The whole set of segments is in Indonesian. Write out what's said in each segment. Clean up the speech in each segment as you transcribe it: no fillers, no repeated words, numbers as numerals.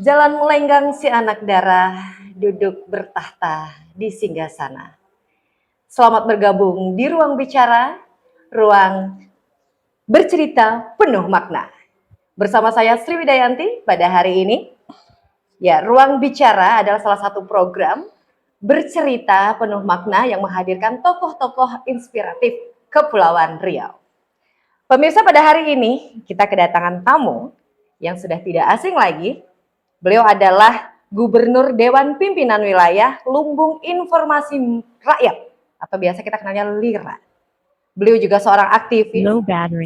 Jalan melenggang si anak darah, duduk bertahta di singgasana. Selamat bergabung di ruang bicara, ruang bercerita penuh makna. Bersama saya Sri Widayanti pada hari ini. Ya, ruang bicara adalah salah satu program bercerita penuh makna yang menghadirkan tokoh-tokoh inspiratif Kepulauan Riau. Pemirsa, pada hari ini kita kedatangan tamu yang sudah tidak asing lagi. Beliau adalah Gubernur Dewan Pimpinan Wilayah Lumbung Informasi Rakyat atau biasa kita kenalnya LIRA. Beliau juga seorang aktivis,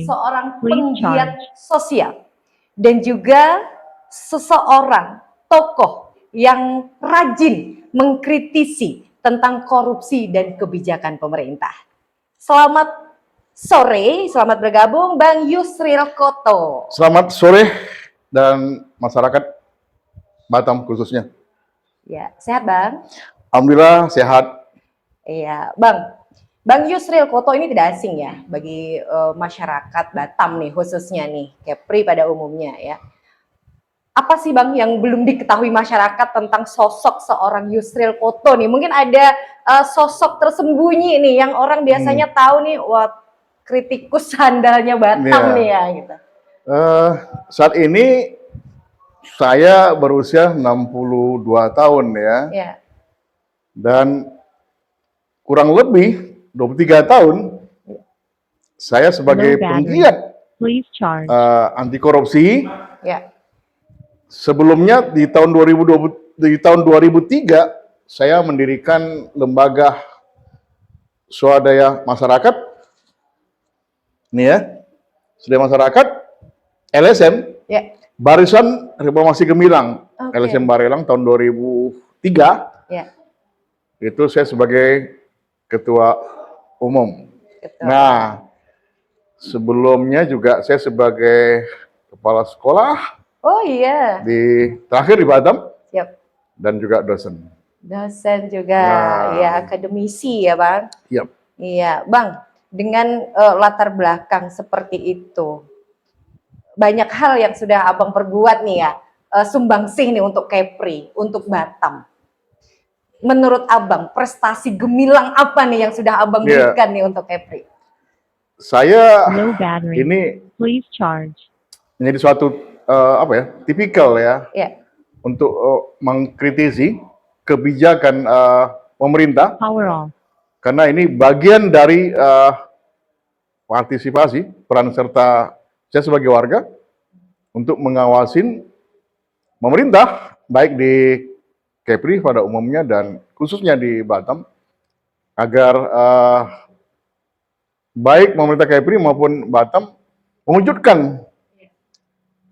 seorang penggiat sosial, dan juga seseorang tokoh yang rajin mengkritisi tentang korupsi dan kebijakan pemerintah. Selamat sore, selamat bergabung Bang Yusril Koto. Selamat sore dan masyarakat Batam khususnya. Ya, sehat Bang? Alhamdulillah sehat. Iya, Bang Yusril Koto ini tidak asing ya bagi masyarakat Batam nih khususnya nih, Kepri pada umumnya ya. Apa sih Bang yang belum diketahui masyarakat tentang sosok seorang Yusril Koto nih? Mungkin ada sosok tersembunyi nih yang orang biasanya tahu nih, wah kritikus sandalnya Batam nih ya gitu. Saat ini saya berusia 62 tahun ya. Ya. Dan kurang lebih 23 tahun saya sebagai penggiat anti korupsi. Ya. Sebelumnya di tahun 2003 saya mendirikan lembaga swadaya masyarakat. Nih ya. Swadaya masyarakat LSM. Ya. Barisan Reformasi Gemilang, LSM Barelang tahun 2003. Ya. Itu saya sebagai ketua umum. Nah, sebelumnya juga saya sebagai kepala sekolah. Oh iya. Terakhir di Batam. Yep. Dan juga dosen. Dosen juga, ya akademisi ya Bang. Yep. Iya, Bang. Dengan latar belakang seperti itu, banyak hal yang sudah Abang perbuat nih ya, sumbangsih nih untuk Kepri, untuk Batam. Menurut Abang, prestasi gemilang apa nih yang sudah Abang berikan nih untuk Kepri? Saya ini menjadi suatu tipikal ya, untuk mengkritisi kebijakan pemerintah, karena ini bagian dari partisipasi peran serta saya sebagai warga untuk mengawasin pemerintah baik di Kepri pada umumnya dan khususnya di Batam agar baik pemerintah Kepri maupun Batam mewujudkan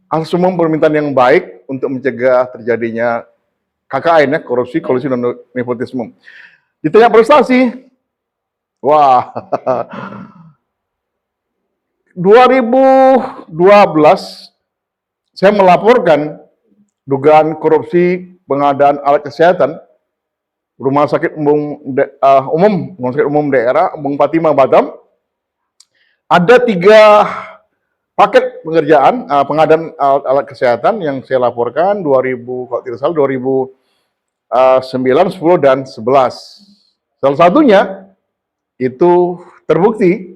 asas umum permintaan yang baik untuk mencegah terjadinya KKN ya, korupsi dan nepotisme. Ditanya prestasi, wah. 2012 saya melaporkan dugaan korupsi pengadaan alat kesehatan Rumah Sakit Umum Daerah Embung Patimah Batam. Ada 3 paket pengerjaan pengadaan alat kesehatan yang saya laporkan 2009, 10, dan 11. Salah satunya itu terbukti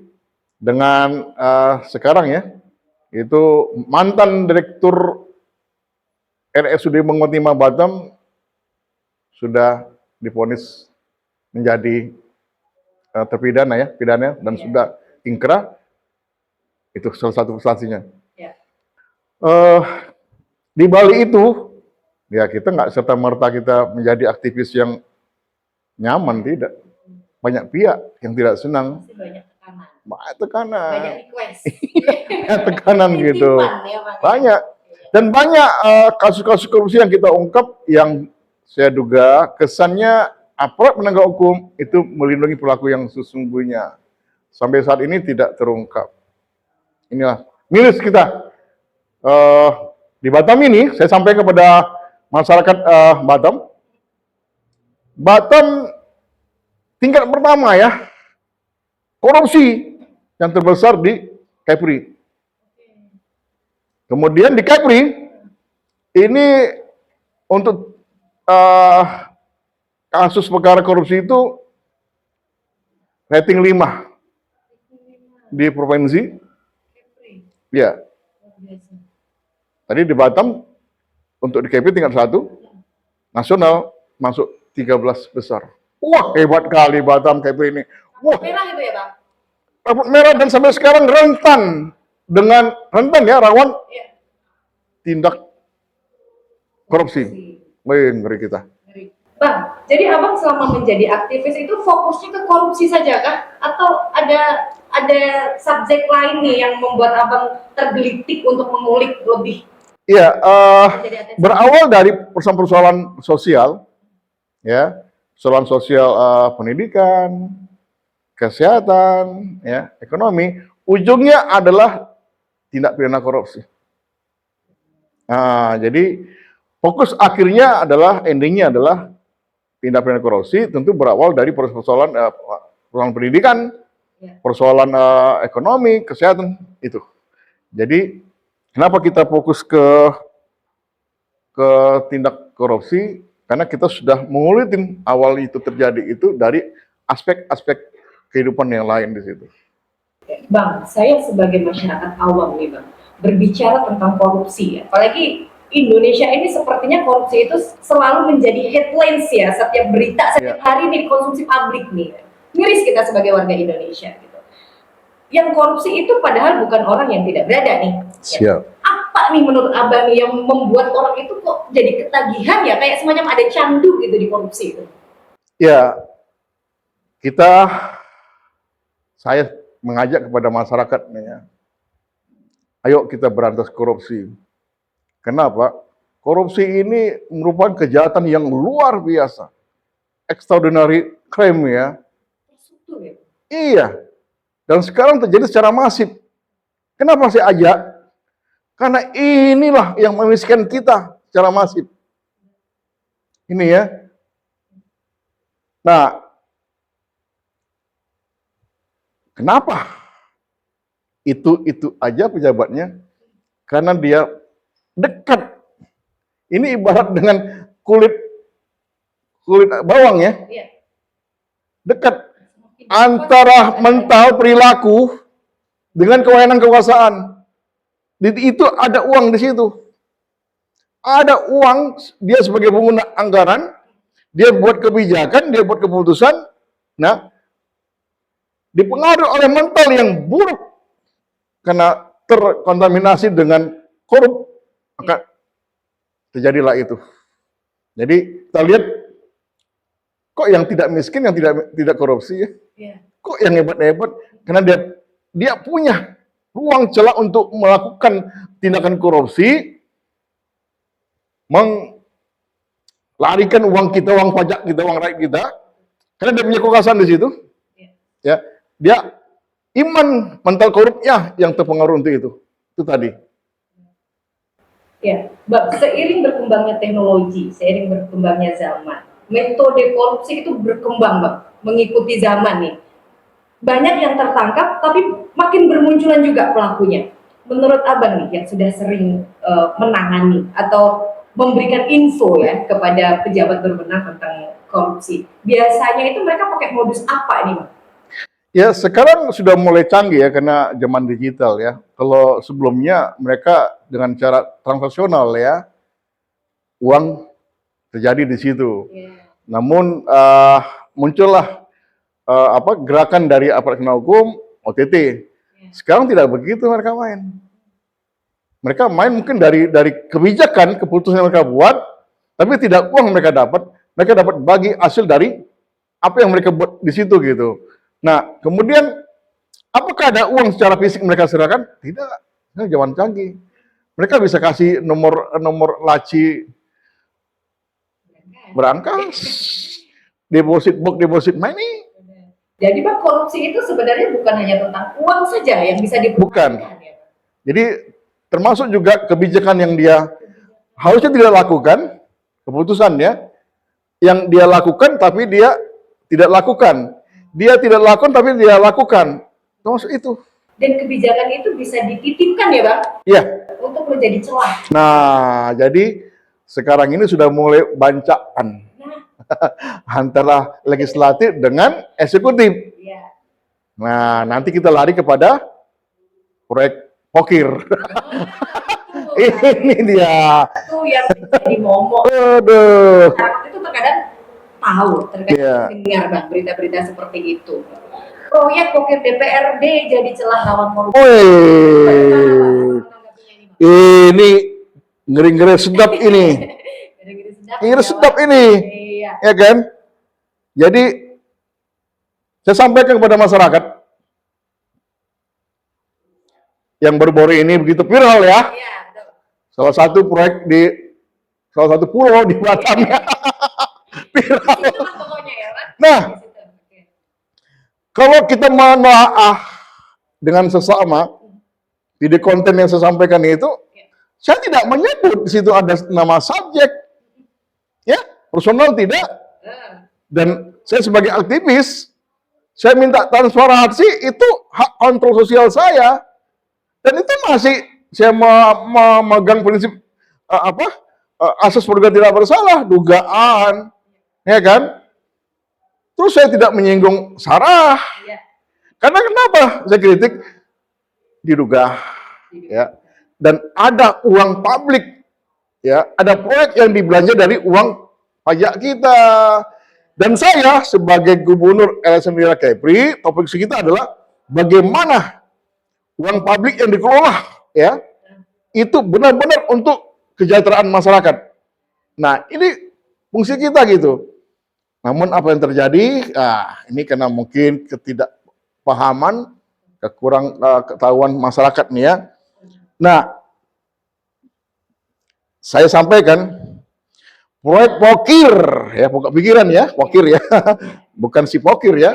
dengan sekarang ya, itu mantan direktur RSUD Embung Patimah Batam sudah divonis menjadi terpidana ya, dan sudah ingkrah. Itu salah satu prestasinya. Di Bali itu, ya kita nggak serta-merta kita menjadi aktivis yang nyaman, tidak. Banyak pihak yang tidak senang. Banyak tekanan. Banyak request. Tekanan gitu. Banyak. Dan banyak kasus-kasus korupsi yang kita ungkap yang saya duga kesannya aparat penegak hukum itu melindungi pelaku yang sesungguhnya. Sampai saat ini tidak terungkap. Inilah miris kita. Di Batam ini, saya sampaikan kepada masyarakat Batam. Batam tingkat pertama ya, korupsi yang terbesar di Kepri. Kemudian di Kepri, ini untuk kasus perkara korupsi itu rating 5 di provinsi. Ya, tadi di Batam untuk di KP tingkat 1, nasional masuk 13 besar. Wah, hebat kali Batam KP ini. Wah, Merah itu ya, Bang? rambut merah dan sampai sekarang rentan ya, rawan tindak korupsi. Wih, ngeri kita. Bang, jadi abang selama menjadi aktivis itu fokusnya ke korupsi saja kah? Atau ada subjek lain nih yang membuat abang tergelitik untuk mengulik lebih? Iya, Menjadi atensi? berawal dari persoalan sosial, ya, persoalan sosial pendidikan, kesehatan, ya, ekonomi, ujungnya adalah tindak pidana korupsi. Nah, jadi fokus akhirnya adalah, endingnya adalah tindak pidana korupsi, tentu berawal dari persoalan pendidikan, persoalan ekonomi, kesehatan, itu. Jadi, kenapa kita fokus ke tindak korupsi? Karena kita sudah mengulitin awal itu terjadi itu dari aspek-aspek kehidupan yang lain di situ. Bang, saya sebagai masyarakat awam nih Bang, berbicara tentang korupsi ya, apalagi Indonesia ini sepertinya korupsi itu selalu menjadi headlines ya, setiap berita, setiap hari nih konsumsi publik nih. Miris kita sebagai warga Indonesia gitu. Yang korupsi itu padahal bukan orang yang tidak berada nih. Siap. Apa nih menurut abang yang membuat orang itu kok jadi ketagihan ya, kayak semacam ada candu gitu di korupsi itu? Ya, saya mengajak kepada masyarakat, ya, ayo kita berantas korupsi. Kenapa? Korupsi ini merupakan kejahatan yang luar biasa, extraordinary crime ya. Iya, dan sekarang terjadi secara masif. Kenapa saya ajak? Karena inilah yang memiskinkan kita secara masif. Ini ya. Nah, kenapa? Itu aja pejabatnya, karena dia dekat. Ini ibarat dengan kulit bawang ya. Dekat antara mental perilaku dengan kewenangan kekuasaan. Itu ada uang di situ. Ada uang, dia sebagai pengguna anggaran, dia buat kebijakan, dia buat keputusan, nah, dipengaruhi oleh mental yang buruk karena terkontaminasi dengan korup, maka terjadilah itu. Jadi kita lihat, kok yang tidak miskin, yang tidak korupsi ya? Kok yang hebat-hebat? Karena dia punya ruang celah untuk melakukan tindakan korupsi, melarikan uang kita, uang pajak kita, uang rakyat kita, karena dia punya kekuasaan di situ. Ya, dia iman mental korupnya yang terpengaruh untuk itu. Itu tadi. Ya, Mbak, seiring berkembangnya teknologi, seiring berkembangnya zaman, metode korupsi itu berkembang, Mbak, mengikuti zaman nih. Banyak yang tertangkap, tapi makin bermunculan juga pelakunya. Menurut Abang nih, yang sudah sering menangani atau memberikan info ya kepada pejabat berwenang tentang korupsi, biasanya itu mereka pakai modus apa nih, Mbak? Ya, sekarang sudah mulai canggih ya, karena zaman digital ya. Kalau sebelumnya mereka dengan cara transaksional ya, uang terjadi di situ. Namun muncullah gerakan dari aparat penegak hukum, OTT. Sekarang tidak begitu mereka main. Mereka main mungkin dari kebijakan, keputusan yang mereka buat, tapi tidak uang mereka dapat bagi hasil dari apa yang mereka buat di situ gitu. Nah, kemudian apakah ada uang secara fisik mereka serahkan? Tidak. Ini zaman canggih. Mereka bisa kasih nomor laci berangkas, deposit box, deposit money. Jadi Pak, korupsi itu sebenarnya bukan hanya tentang uang saja yang bisa diperlukan. Bukan. Jadi termasuk juga kebijakan yang dia harusnya tidak lakukan, keputusannya yang dia lakukan tapi dia tidak lakukan. Dia tidak lakukan tapi dia lakukan. Termasuk itu. Dan kebijakan itu bisa dititipkan ya Bang? Iya. Untuk menjadi celah. Nah, jadi sekarang ini sudah mulai bancakan antara legislatif dengan eksekutif. Iya. Nah, nanti kita lari kepada proyek pokir. Ini dia. Itu yang jadi momok. Aduh. Masyarakat itu terkadang tahu, terkadang dengar Bang berita-berita seperti itu. Proyek pokir DPRD jadi celah rawan korupsi. Wih. Ini ngeri-ngeri sedap ini. Ngeri sedap ini. Iya. Ya kan? Jadi saya sampaikan kepada masyarakat yang baru-baru ini begitu viral ya. Iya, betul. Salah satu proyek di salah satu pulau di Batam ya. Viral. Itulah pokoknya ya, Pak. Nah, kalau kita menelaah dengan sesama di konten yang saya sampaikan itu, saya tidak menyebut di situ ada nama subjek, ya, personal tidak. Dan saya sebagai aktivis, saya minta transparansi itu hak kontrol sosial saya, dan itu masih saya memegang prinsip asas praduga tidak bersalah, dugaan, ya kan? Terus saya tidak menyinggung sarah. Karena kenapa saya kritik? Diduga, ya. Dan ada uang publik, ya. Ada proyek yang dibelanja dari uang pajak kita. Dan saya sebagai Gubernur LSM Daerah Kepri, topik kita adalah bagaimana uang publik yang dikelola, ya, itu benar-benar untuk kesejahteraan masyarakat. Nah, ini fungsi kita gitu. Namun apa yang terjadi? Ini karena mungkin ketidakpahaman, kekurang ketahuan masyarakat nih ya. Nah, saya sampaikan proyek pokir ya, pokok pikiran ya, pokir ya, bukan si pokir ya.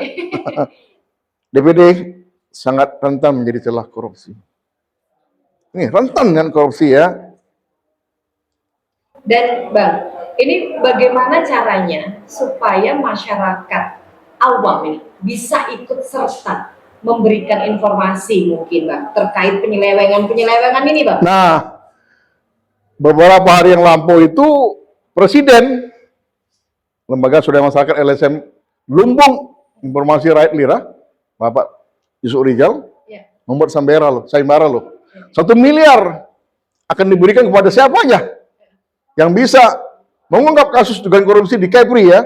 DPD sangat rentan menjadi celah korupsi. Ini rentan kan korupsi ya. Dan Bang, ini bagaimana caranya supaya masyarakat awam ini bisa ikut serta memberikan informasi mungkin Bang terkait penyelewengan ini Bang? Nah, beberapa hari yang lampau itu Presiden Lembaga Swadaya Masyarakat LSM Lumbung Informasi Rakyat Lira, Bapak Yusuf Rizal, membuat sayembara loh. 1 miliar akan diberikan kepada siapa aja yang bisa mengungkap kasus dugaan korupsi di Kepri ya,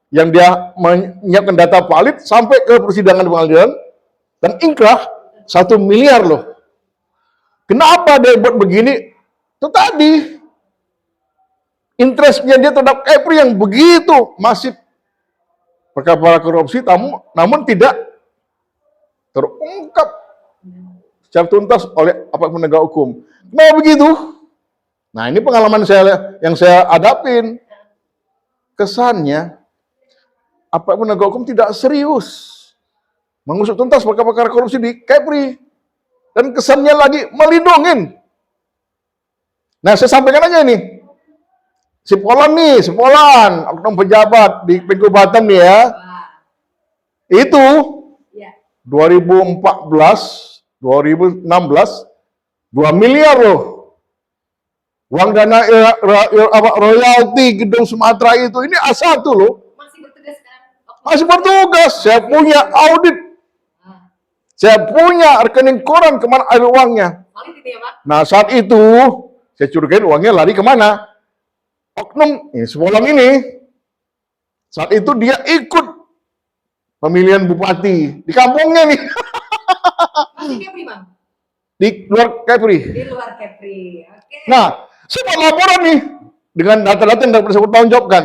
yang dia menyiapkan data valid sampai ke persidangan pengadilan dan ingkrah 1 miliar loh. Kenapa dia buat begini? Itu tadi interestnya dia terhadap Kepri yang begitu masif, perkara korupsi, namun tidak terungkap secara tuntas oleh aparat penegak hukum. Kenapa begitu? Nah, ini pengalaman yang saya hadapin. Kesannya aparat penegak hukum tidak serius mengusut tuntas perkara korupsi di Kepri. Dan kesannya lagi melindungin. Nah, saya sampaikan aja ini. Si Polan, oknum pejabat di Pemko Batam nih ya. Itu 2014, 2016, 2 miliar loh. Uang dana royalti Gedung Sumatera itu, ini A1 loh. Masih bertugas kan? Masih bertugas. Saya punya audit. Saya punya rekening koran kemana ada uangnya. Nah, saat itu saya curigain uangnya lari kemana? Oknum Polan ini. Saat itu dia ikut pemilihan bupati di kampungnya nih. Masih Kepri, Bang? Di luar Kepri. Di luar Kepri. Oke. Nah, saya buat laporan nih dengan data-data yang dapat saya tanggungjawabkan.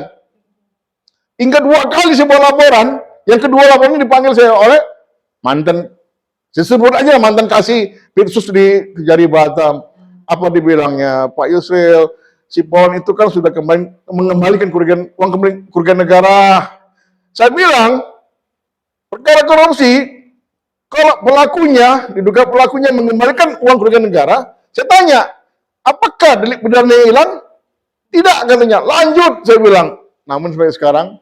Hingga 2 kali saya buat laporan, yang kedua laporan ini dipanggil saya oleh mantan, saya sebut aja mantan kasih Pirsus di Kejari Batam. Apa dibilangnya, Pak Yusril, si Polan itu kan sudah mengembalikan kerugian negara. Saya bilang, perkara korupsi, kalau diduga pelakunya mengembalikan uang kerugian negara, saya tanya, apakah delik pidananya hilang? Tidak katanya. Lanjut, saya bilang. Namun sampai sekarang,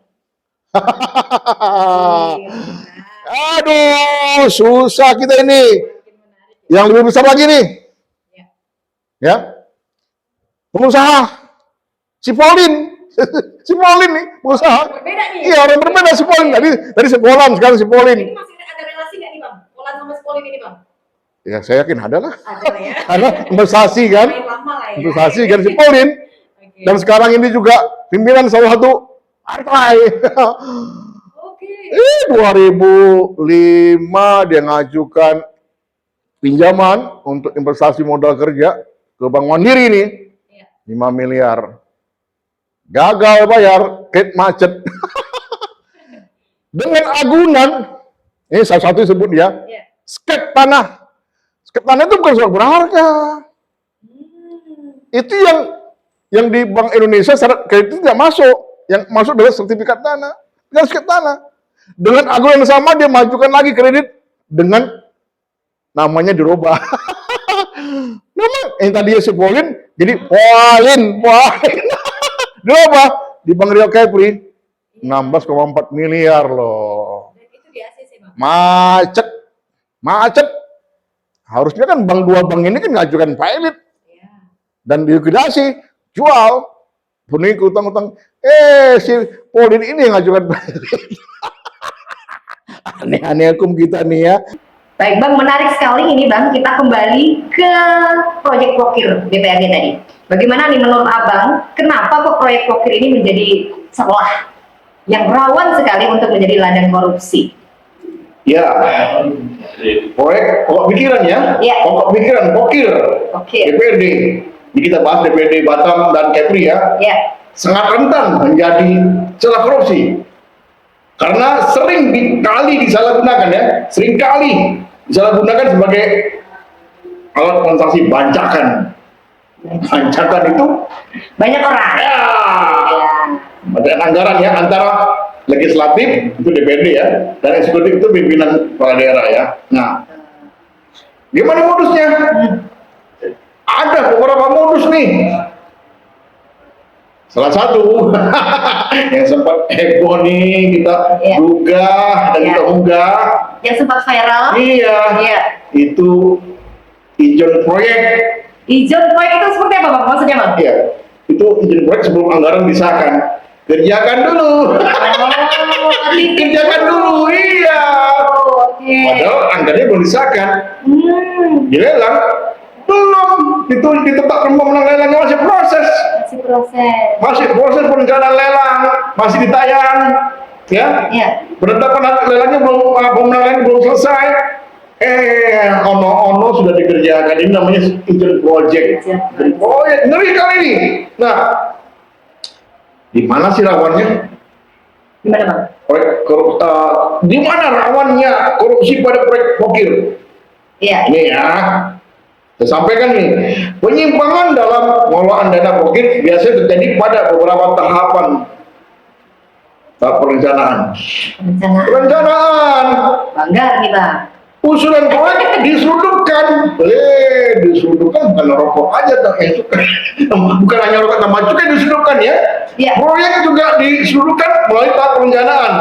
aduh, susah kita ini. Yang lebih besar lagi nih, ya, pengusaha Si Pauline, si Pauline nih pengusaha. Berbeda nih. Iya, orang berbeda si Pauline. Tadi si Polan, sekarang si Ini Pauline. masih ada relasi nggak nih bang? Polan sama Spolin ini bang? Ya saya yakin ada lah. Ada lah ya. Karena investasi kan, Main lama lah ya. investasi kan si Pauline. Oke. Dan sekarang ini juga pimpinan salah satu partai. Oke. 2005 dia ngajukan pinjaman untuk investasi modal kerja ke Bank Mandiri nih. Iya. 5 miliar. Gagal bayar, kredit macet. Dengan agunan, ini salah satu disebut dia, Iya. sket tanah. Sket tanah itu bukan soal berharga. Itu yang di Bank Indonesia syarat kredit itu tidak masuk. Yang masuk adalah sertifikat tanah. Bukan sket tanah. Dengan agunan yang sama dia majukan lagi kredit dengan namanya dirubah. Nama yang tadinya si Pauline jadi Pauline. Dirubah di Bank Rio Kepri 16,4 miliar loh. Dan itu di ACC bang. Macet. Harusnya kan dua bank ini kan ngajukan pilot Iya. dan likuidasi, jual, penuhi ke utang-utang. Si Pauline ini yang ngajukan pilot. Aneh-aneh hukum kita nih ya. Baik bang, menarik sekali ini bang. Kita kembali ke proyek Pokir BPAG tadi. Bagaimana nih menurut abang, kenapa kok proyek Pokir ini menjadi celah yang rawan sekali untuk menjadi ladang korupsi? Ya, proyek pokok pikiran ya. Iya. Pokok pikiran, Pokir, Oke. DPRD. Ini kita bahas DPRD Batam dan Kepri ya. Ya. Sangat rentan menjadi celah korupsi. Karena sering disalahgunakan ya. Seringkali disalahgunakan sebagai alat transaksi bancakan. Bancakan itu Banyak orang. ya, Ya. ada anggaran ya antara legislatif itu DPRD ya dan eksekutif itu pimpinan kepala daerah ya. Nah, gimana modusnya? Ada beberapa modus nih. Salah satu yang sempat heboh nih kita Iya. duga dan Iya. kita unggah. Yang sempat viral. Iya, Iya. itu izin proyek. Izin proyek itu seperti apa bang? Maksudnya bang? Iya, itu izin proyek sebelum anggaran disahkan. Kerjakan dulu. Kerjakan dulu, iya. Oke. Padahal anggarannya belum disahkan. Dilelang belum ditetapkan pemenang lelangnya masih proses. Masih proses perencanaan lelang, masih ditayang, ya. Iya. Penetapan lelangnya belum, pemenang lelang belum selesai. Ono sudah dikerjakan. Ini namanya izin project. Izin proyek, ngeri kali ini. Nah, di mana sih rawannya? Gimana bang? Di mana rawannya korupsi pada proyek Pokir? Iya. Ini ya, saya sampaikan nih, penyimpangan dalam pengelolaan dana Pokir biasanya terjadi pada beberapa tahapan. Tahap perencanaan. Perencanaan. Bangga nih bang. Usulan proyek diselundupkan. Diselundupkan bukan rokok aja yang suka. Bukan hanya rokok tambah cukai diselundupkan ya. Iya. Proyek juga diselundupkan melalui tahap perencanaan.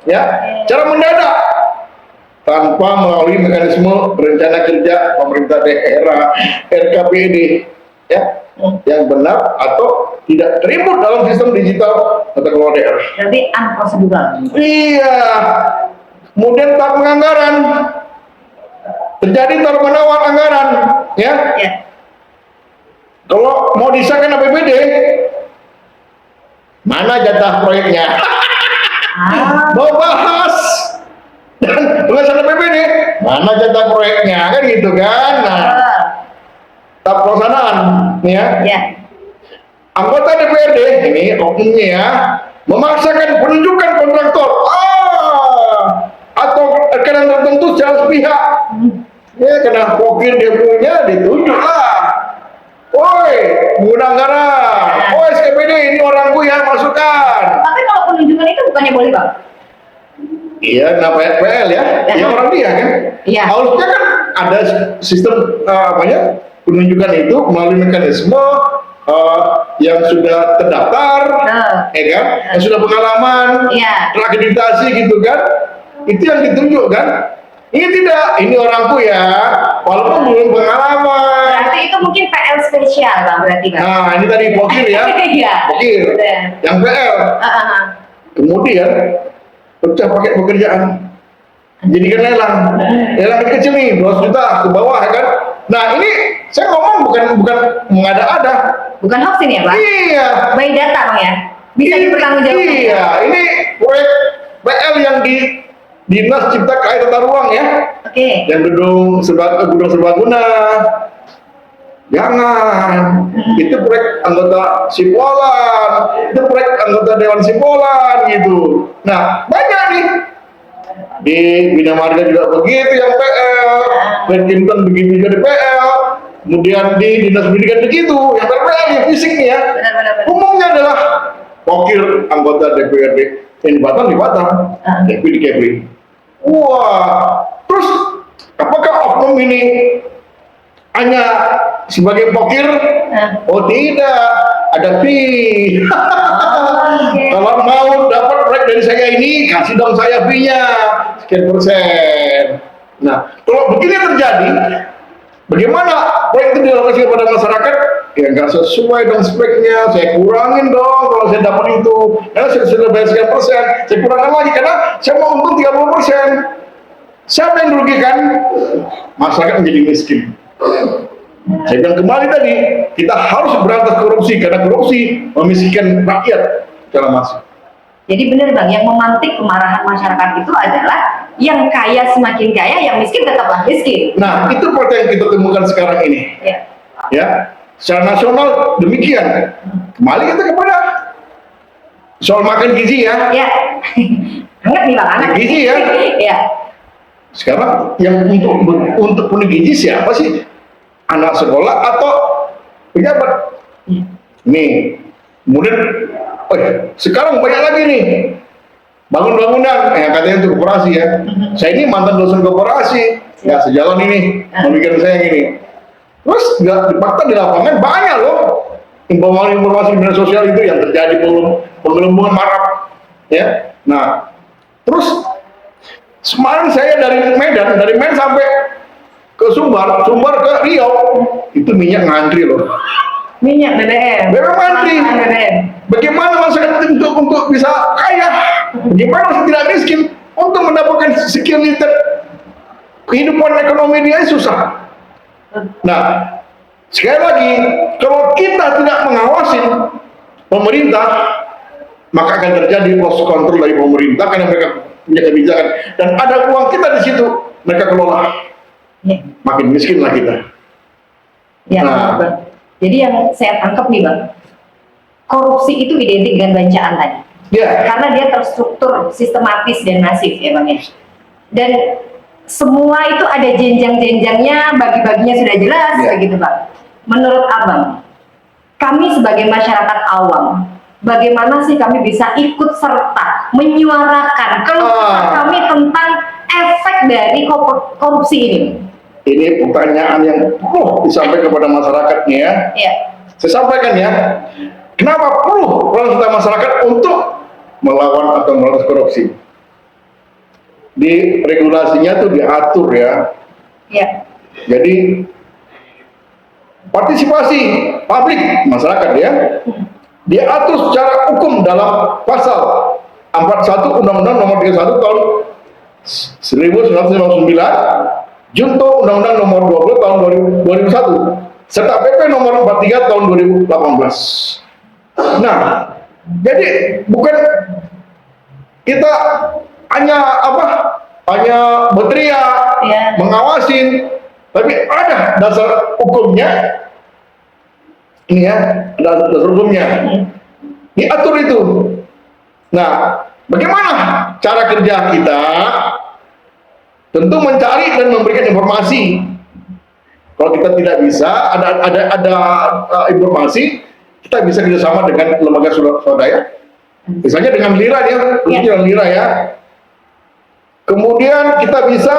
Ya, cara mendadak tanpa melalui mekanisme rencana kerja pemerintah daerah RKPD ya yang benar atau tidak terlibat dalam sistem digital tata kelola daerah. Berarti unprocedural. Iya. Kemudian tahap penganggaran. Terjadi taruh menawar anggaran, ya. Iya. Kalau mau disahkan APBD, mana jatah proyeknya? Mau bahas dan pengesahan APBD, mana jatah proyeknya kan gitu kan? Nah, tahap pelaksanaan, ya. Iya. Anggota DPRD ini oknumnya ya memaksakan penunjukan kontraktor atau tekanan tertentu secara sepihak. Ya karena Pokir dia punya ditunjuk lah. Woi, pengguna anggaran. Woi, SKPD ini orangku ya masukkan. Tapi kalau penunjukan itu bukannya boleh bang? Iya, kenapa FPL ya? Ya orang dia kan. Iya. Harusnya kan ada sistem penunjukan itu melalui mekanisme yang sudah terdaftar, ya kan? Yang sudah pengalaman, Iya. terakreditasi gitu kan? Itu yang ditunjuk kan? Ini tidak, ini orangku ya, walaupun belum pengalaman. Berarti itu mungkin PL spesial Bang berarti Bang. Nah, ini tadi pokir ya. Iya. Pokir. Benar. Yang PL. Kemudian pecah pakai pekerjaan. Jadikan lelang. Lelang kecil nih, 200 juta ke bawah ya kan. Nah, ini saya ngomong bukan mengada-ada. Bukan hoax ini ya Bang? Iya. By data Bang ya? Bisa dipertanggungjawabkan. Iya, ini proyek PL yang di Dinas Cipta Karya Tata Ruang ya. Oke. Yang gedung serbaguna. Jangan. Itu proyek anggota Sipolan, itu proyek anggota Dewan Sipolan gitu. Nah, banyak nih. Di Bina Marga juga begitu yang PL, Pentinton begitu juga di PL, kemudian di Dinas Pendidikan begitu, yang PL yang fisik nih ya. Benar. Umumnya adalah wakil anggota DPRD yang di Batam, Kepri di Kepri. Wah, terus apakah oknum ini hanya sebagai pokir? Oh tidak, ada fee. Kalau mau dapat proyek dari saya ini, kasih dong saya fee-nya sekian persen. Nah, kalau begini terjadi, bagaimana proyek itu dialokasikan kepada masyarakat? Ya nggak sesuai dong speknya, saya kurangin dong kalau saya dapat itu. Karena saya sudah bayar sekian persen, saya kurangin lagi karena saya mau untung 30%. Siapa yang dirugikan? Masyarakat menjadi miskin. Saya bilang kembali tadi, kita harus berantas korupsi karena korupsi memiskinkan rakyat secara masif. Jadi benar Bang, yang memantik kemarahan masyarakat itu adalah yang kaya semakin kaya, yang miskin tetaplah miskin. Nah, itu fakta yang kita temukan sekarang ini. Ya, secara nasional demikian. Kembali kita kepada soal makan gizi ya. Ya, hangat nih Bang, hangat. Gizi ya. Ya. Sekarang yang untuk penuh gizi siapa sih? Anak sekolah atau pejabat? Nih, kemudian sekarang banyak lagi nih bangun-bangunan, katanya untuk koperasi ya. Saya ini mantan dosen koperasi, ya sejalan ini pemikiran saya yang ini. Terus di fakta di lapangan banyak loh informasi di media sosial itu yang terjadi penggelembungan marab, ya. Nah, terus semalam saya dari Medan sampai ke Sumbar ke Riau, itu minyak ngantri loh. Minyak BBM. BBM ngantri. BBM. Bagaimana masyarakat untuk bisa kaya? Bagaimana masyarakat tidak miskin untuk mendapatkan sekian liter? Kehidupan ekonomi dia susah. Nah, sekali lagi, kalau kita tidak mengawasi pemerintah, maka akan terjadi loss control dari pemerintah karena mereka punya kebijakan dan ada uang kita di situ, mereka kelola. Makin miskinlah kita. Ya, Bang. Jadi yang saya tangkap nih Bang, korupsi itu identik dengan bancaan tadi. Ya. Karena dia terstruktur, sistematis dan masif ya Bang ya. Dan semua itu ada jenjang-jenjangnya, bagi-baginya sudah jelas begitu Bang. Menurut Abang, kami sebagai masyarakat awam, bagaimana sih kami bisa ikut serta menyuarakan keluhan kami tentang efek dari korupsi ini? Ini pertanyaan yang perlu disampaikan kepada masyarakatnya ya. Iya. Saya sampaikan ya, kenapa perlu peran serta masyarakat untuk melawan atau memberantas korupsi? Di regulasinya tuh diatur ya. Iya. Jadi partisipasi publik masyarakat ya, diatur secara hukum dalam pasal 41 Undang-Undang Nomor 31 Tahun 1999. Junto Undang-Undang Nomor 20 Tahun 2001 serta PP Nomor 43 Tahun 2018. Nah, jadi bukan kita hanya berteriak, mengawasin, tapi ada dasar hukumnya. Ini ya, dasar hukumnya. Diatur itu. Nah, bagaimana cara kerja kita? Tentu mencari dan memberikan informasi. Kalau kita tidak bisa, ada informasi, kita bisa kerjasama dengan lembaga swadaya, misalnya dengan LIRA ya, dengan LIRA ya. Kemudian kita bisa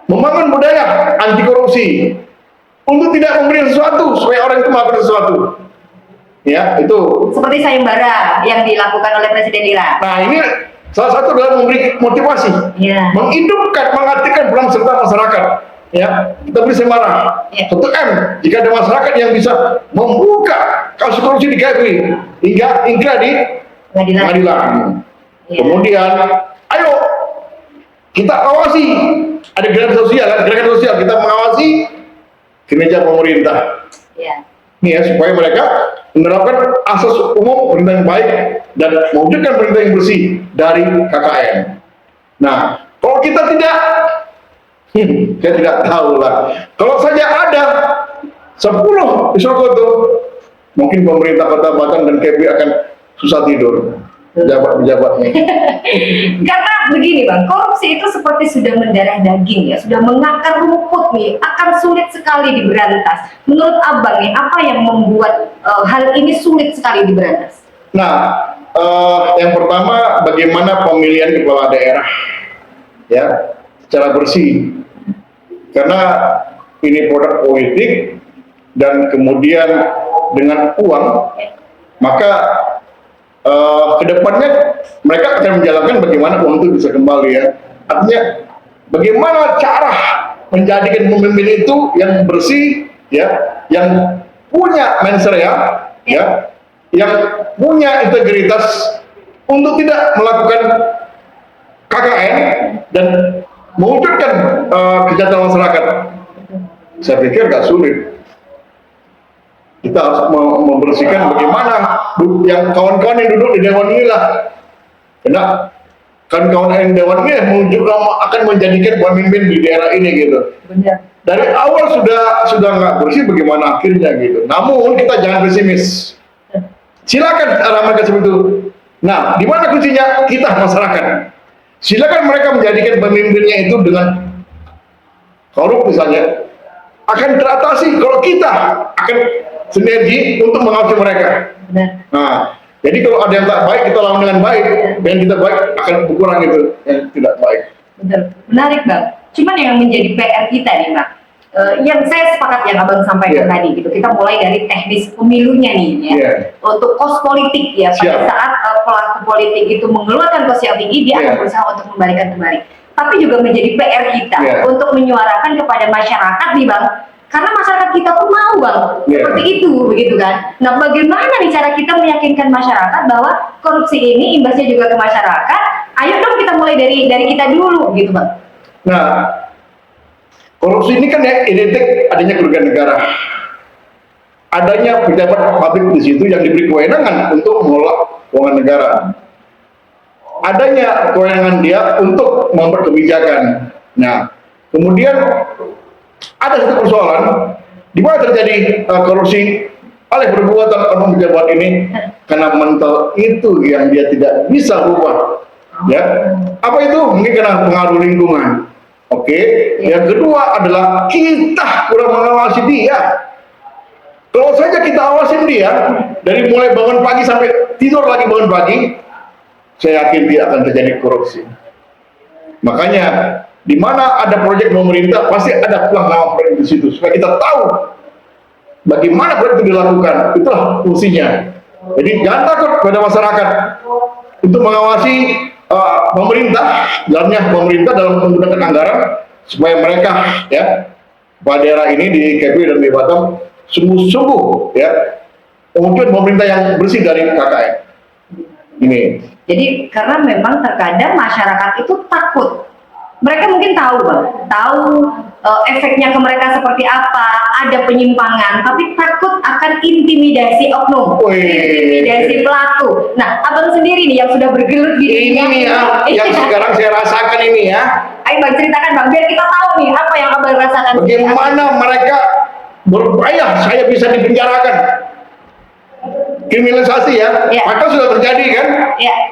membangun budaya anti korupsi untuk tidak memberi sesuatu supaya orang itu melakukan sesuatu. Ya, itu. Seperti sayembara yang dilakukan oleh Presiden LIRA. Nah, ini salah satu adalah memberi motivasi, menghidupkan, mengaktifkan peran serta masyarakat. ya kita beri semarak. Ya. 1 M jika ada masyarakat yang bisa membuka kasus korupsi di KPI hingga ingkrah di pengadilan. Ya. Kemudian, ayo kita awasi, ada gerakan sosial, kita mengawasi kinerja pemerintah. Ya. Nih ya, supaya mereka menerapkan asas umum pemerintah yang baik dan mewujudkan pemerintah yang bersih dari KKN. Nah, kalau kita tidak, saya tidak tahu lah. Kalau saja ada 10 Wisokoto, mungkin pemerintah Kota Batam dan KPI akan susah tidur. Pejabat-pejabatnya. Karena begini Bang, korupsi itu seperti sudah mendarah daging ya, sudah mengakar rumput nih, akan sulit sekali diberantas. Menurut Abang nih, apa yang membuat hal ini sulit sekali diberantas? Nah, yang pertama bagaimana pemilihan kepala daerah ya secara bersih, karena ini produk politik dan kemudian dengan uang, maka kedepannya mereka akan menjalankan bagaimana uang itu bisa kembali ya. Artinya bagaimana cara menjadikan pemimpin itu yang bersih ya, yang punya mensreya ya, yang punya integritas untuk tidak melakukan KKN dan mewujudkan kesejahteraan masyarakat. Saya pikir gak sulit. Kita harus membersihkan bagaimana yang kawan-kawan yang duduk di dewan inilah, karena kawan-kawan yang dewan ini akan menjadikan pemimpin di daerah ini gitu. Benar. Dari awal sudah nggak bersih, bagaimana akhirnya gitu. Namun kita jangan pesimis. Silakan arah mereka seperti itu. Nah, di mana kuncinya? Kita masyarakat. Silakan mereka menjadikan pemimpinnya itu dengan korup misalnya, akan teratasi kalau kita akan sinergi untuk mengawasi mereka. Benar. Nah, jadi kalau ada yang tak baik kita lawan dengan baik, dan kita baik akan berkurang itu yang tidak baik. Betul, menarik Bang. Cuman yang menjadi PR kita nih Bang, yang saya sepakat yang Abang sampaikan tadi gitu, kita mulai dari teknis pemilunya nih ya, untuk kos politik ya, pada saat pelaku politik itu mengeluarkan kos yang tinggi, dia akan berusaha untuk membalikan kembali. Tapi juga menjadi PR kita untuk menyuarakan kepada masyarakat nih Bang, karena masyarakat kita pun mau Bang, seperti itu, begitu kan. Nah, bagaimana nih cara kita meyakinkan masyarakat bahwa korupsi ini imbasnya juga ke masyarakat? Ayo dong kita mulai dari kita dulu, gitu Bang. Nah, korupsi ini kan ya identik adanya kerugian negara. Adanya pejabat publik di situ yang diberi kewenangan untuk mengelola keuangan negara. Adanya kewenangan dia untuk membuat kebijakan. Nah, kemudian ada satu persoalan di mana terjadi korupsi oleh perbuatan oknum pejabat ini, karena mental itu yang dia tidak bisa rubah. Ya, apa itu? Mungkin karena pengaruh lingkungan. Oke. Yang kedua adalah kita kurang mengawasi dia. Kalau saja kita awasin dia dari mulai bangun pagi sampai tidur lagi bangun pagi, saya yakin tidak akan terjadi korupsi. Makanya di mana ada proyek pemerintah pasti ada pelang nama proyek di situ supaya kita tahu bagaimana proyek itu dilakukan. Itulah fungsinya. Jadi jangan takut pada masyarakat untuk mengawasi pemerintah, dalamnya pemerintah dalam menggunakan anggaran supaya mereka ya pada daerah ini di KPI dan di Batam sungguh-sungguh ya mewujudkan pemerintah yang bersih dari KKN ini. Jadi karena memang terkadang masyarakat itu takut. Mereka mungkin tahu Bang, tahu efeknya ke mereka seperti apa, ada penyimpangan, tapi takut akan intimidasi oknum, intimidasi pelaku. Nah, Abang sendiri nih yang sudah bergelut di ini nih ya, yang sekarang saya rasakan ini ya. Ayo Bang ceritakan Bang, biar kita tahu nih apa yang Abang rasakan. Bagaimana mereka berupaya saya bisa dipenjarakan. Kriminalisasi ya, maka sudah terjadi kan?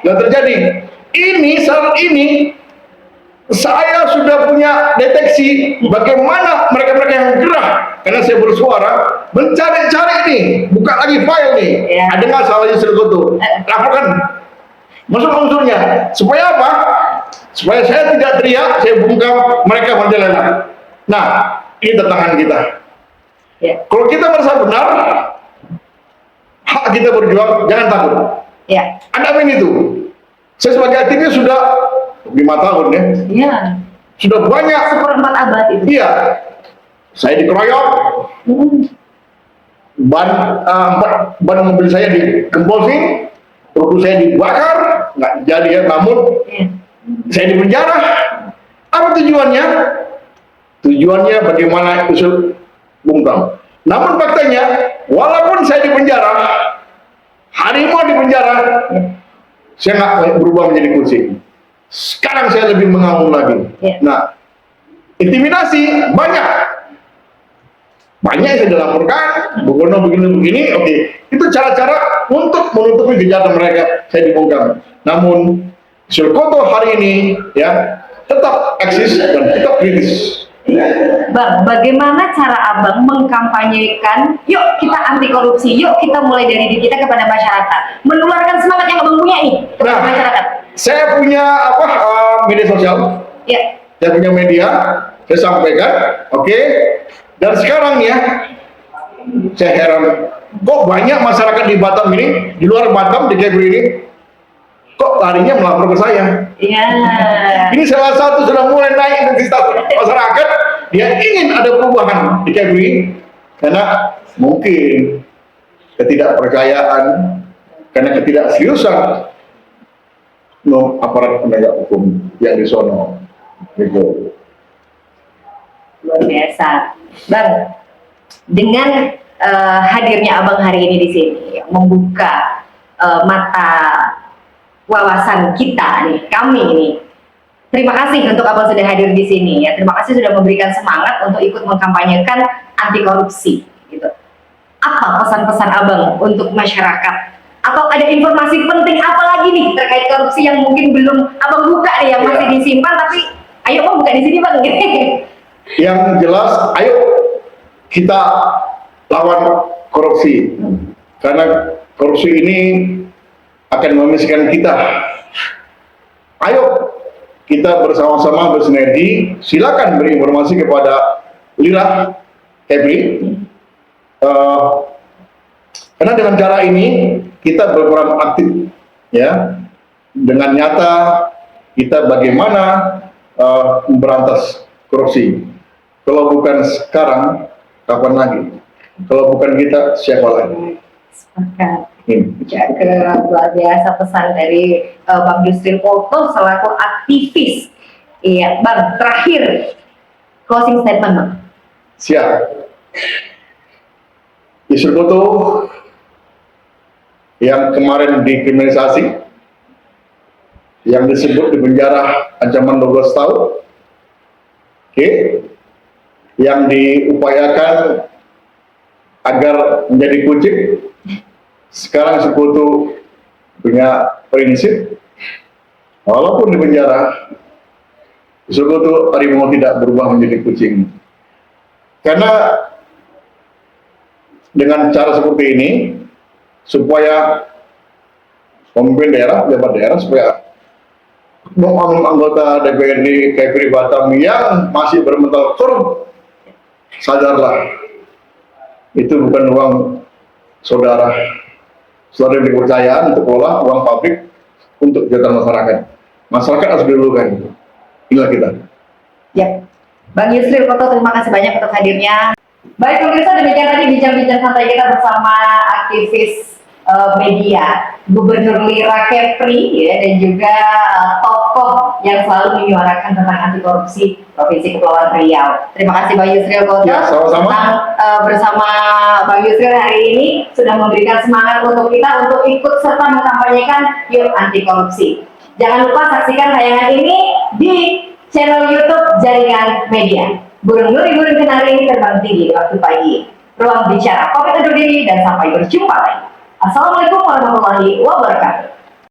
Sudah terjadi. Ini saat ini saya sudah punya deteksi bagaimana mereka-mereka yang gerah karena saya bersuara mencari-cari nih, buka lagi file nih, ada nggak salahnya Wisokoto, laporkan masuk unsurnya supaya apa? Supaya saya tidak teriak, saya bungkam mereka menjelena. Nah, ini tantangan kita. Kalau kita merasa benar, hak kita berjuang, jangan takut. Anda ini tuh, saya sebagai aktivis sudah 5 tahun ya. sudah banyak. Seperempat abad itu. Iya, saya dikeroyok, ban mobil saya digempolsin, buku saya dibakar, nggak jadi ya, namun saya dipenjara. Apa tujuannya? Tujuannya bagaimana usul Bung Bram. Namun faktanya, walaupun saya dipenjara, harimau dipenjara, saya nggak berubah menjadi kucing. Sekarang saya lebih mengamuk lagi. Nah, intimidasi banyak yang saya dilaporkan, Bukono begini, oke. Itu cara-cara untuk menutupi kejahatan mereka, saya dibongkar. Namun Sulkoto hari ini ya tetap eksis dan tetap kritis. Bang, bagaimana cara abang mengkampanyekan, yuk kita anti korupsi, yuk kita mulai dari diri kita kepada masyarakat, menularkan semangat yang abang punya nih kepada masyarakat? Saya punya media sosial, saya punya media, saya sampaikan, oke. Dan sekarang ya, saya heran, kok banyak masyarakat di Batam ini, di luar Batam, di Kepri ini, kok larinya melapor ke saya? Ini salah satu sudah mulai naik intensitas masyarakat, dia ingin ada perubahan di Kepri, karena mungkin ketidakpercayaan, karena ketidakseriusan aparat penegak hukum yang di sono. Gitu. Luar biasa. Bang, dengan hadirnya abang hari ini di sini, membuka mata wawasan kita nih, kami nih. Terima kasih untuk abang sudah hadir di sini ya. Terima kasih sudah memberikan semangat untuk ikut mengkampanyekan anti korupsi. Gitu. Apa pesan-pesan abang untuk masyarakat? Atau ada informasi penting apa lagi nih terkait korupsi yang mungkin belum abang buka nih, yang masih disimpan, tapi ayo bang buka di sini bang. Yang jelas, ayo kita lawan korupsi, karena korupsi ini akan memiskinkan kita. Ayo kita bersama-sama bersinergi. Silakan beri informasi kepada Lira Kepri, karena dengan cara ini kita berperan aktif, ya, dengan nyata kita bagaimana memberantas korupsi. Kalau bukan sekarang, kapan lagi? Kalau bukan kita, siapa lagi? Sepakat. Luar biasa pesan dari Bang Yusril Koto selaku aktivis. Iya, Bang, terakhir closing statement, Bang. Siap. Yusril Koto yang kemarin dikriminalisasi, yang disebut di penjara ancaman 12 tahun, yang diupayakan agar menjadi kucing, sekarang Sekutu punya prinsip, walaupun di penjara, Sekutu harimau tidak berubah menjadi kucing. Karena dengan cara seperti ini, supaya pemimpin daerah, pejabat daerah, supaya anggota DPRD Kepri Batam yang masih bermental korup, sadarlah, itu bukan uang saudara. Saudara yang dipercaya untuk kelola uang publik untuk kegiatan masyarakat. Masyarakat harus didulukan. Inilah kita. Ya, Bang Yusril Koto, terima kasih banyak untuk hadirnya. Baik pemirsa, demikian tadi bincang-bincang santai kita bersama aktivis media, Gubernur Lira Kepri, ya, dan juga tokoh yang selalu menyuarakan tentang anti korupsi Provinsi Kepulauan Riau. Terima kasih Bang Yusril Koto. Ya, sama-sama. Bersama Bang Yusril hari ini sudah memberikan semangat untuk kita untuk ikut serta mengkampanyekan yuk anti korupsi. Jangan lupa saksikan tayangan ini di channel YouTube Jaringan Media. Burung Nuri, burung kenari terbang tinggi di waktu pagi. Ruang bicara pamit undur diri dan sampai berjumpa lagi. Assalamualaikum warahmatullahi wabarakatuh.